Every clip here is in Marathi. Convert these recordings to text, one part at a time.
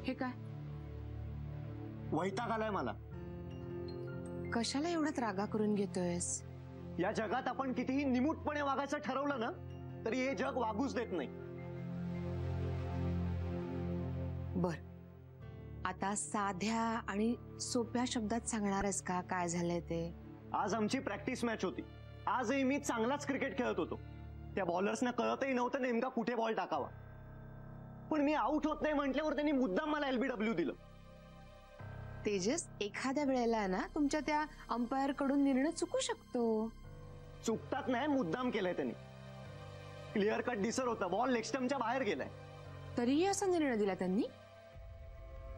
हे काय? वैताग आलाय मला. कशाला एवढा रागा करून घेतोयस? या जगात आपण कितीही निमूटपणे वागायचं ठरवलं ना तरी हे जग वागूच देत नाही. बर, आता साध्या आणि सोप्या शब्दात सांगणारस का काय झालंय ते? आज आमची प्रॅक्टिस मॅच होती. आजही मी चांगलाच क्रिकेट खेळत होतो. त्या बॉलर्सना कळतही नव्हतं नेमका कुठे बॉल टाकावा. पण मी आउट होत नाही म्हटल्यावर त्यांनी मुद्दाम मला LBW दिलं. तेजस, एखाद्या वेळेला ना तुमच्या त्या अंपायर कडून निर्णय चुकू शकतो. चुकतात नाही, मुद्दाम केलंय त्यांनी. क्लिअर कट दिसत होता बॉल लेग स्टंपच्या बाहेर गेलाय. तरीही असा निर्णय दिला त्यांनी?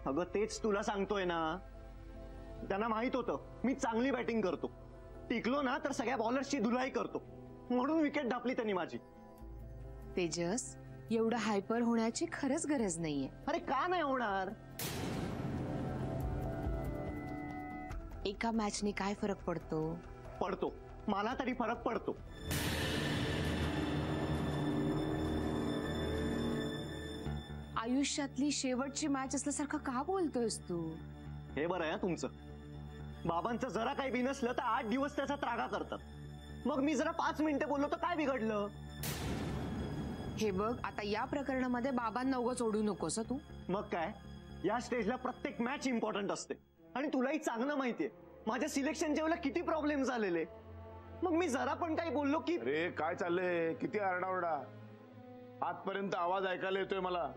अगं तेच तुला सांगतोय ना. त्यांना माहित होतं मी चांगली बॅटिंग करतो. टिकलो ना तर सगळ्या बॉलर्सची धुलाई करतो, म्हणून विकेट ढापली त्यांनी माझी. तेजस, एवढं हायपर होण्याची खरंच गरज नाहीये. अरे का नाही होणार? एका मॅचने काय फरक पडतो? पडतो, मला तरी फरक पडतो. आयुष्यातली शेवटची मॅच असल्यासारखं का बोलतोयस तू? हे बरं आहे तुमचं. बाबांचं जरा काही बिनसलं तर 8 दिवस त्याचा त्रागा करतात. मग मी जरा 5 मिनिटं बोललो तर काय बिघडलं? हे बघ, आता या प्रकरणामध्ये बाबांना उगाच ओढू नकोस तू. मग काय, या स्टेजला प्रत्येक मॅच इम्पॉर्टंट असते. आणि तुलाही चांगलं माहितीये माझ्या सिलेक्शनच्या वेळेला किती प्रॉब्लेम झालेले. मग मी जरा पण काही बोललो की अरे काय चाललंय? किती आरडाओरडा. आजपर्यंत आवाज ऐकायला येतोय मला.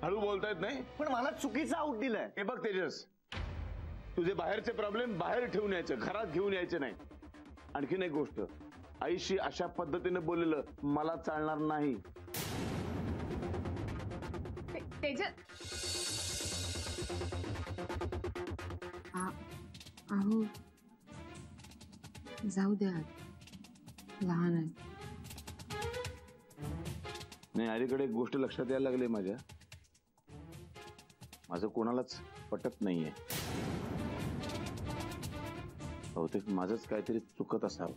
हळू बोलता येत नाही? पण मला चुकीचा आउट दिलाय. हे बघ तेजस, तुझे बाहेरचे प्रॉब्लेम बाहेर ठेवून यायचे, घरात घेऊन यायचे नाही. आणखीन एक गोष्ट, आईशी अशा पद्धतीने बोललेलं मला चालणार नाही. तेजस, अहो जाऊ द्या, लहान आहे. नाही, अलीकडे एक गोष्ट लक्षात यायला लागली माझ्या. माझं कोणालाच पटत नाहीये. बहुतेक माझंच काहीतरी चुकत असावं.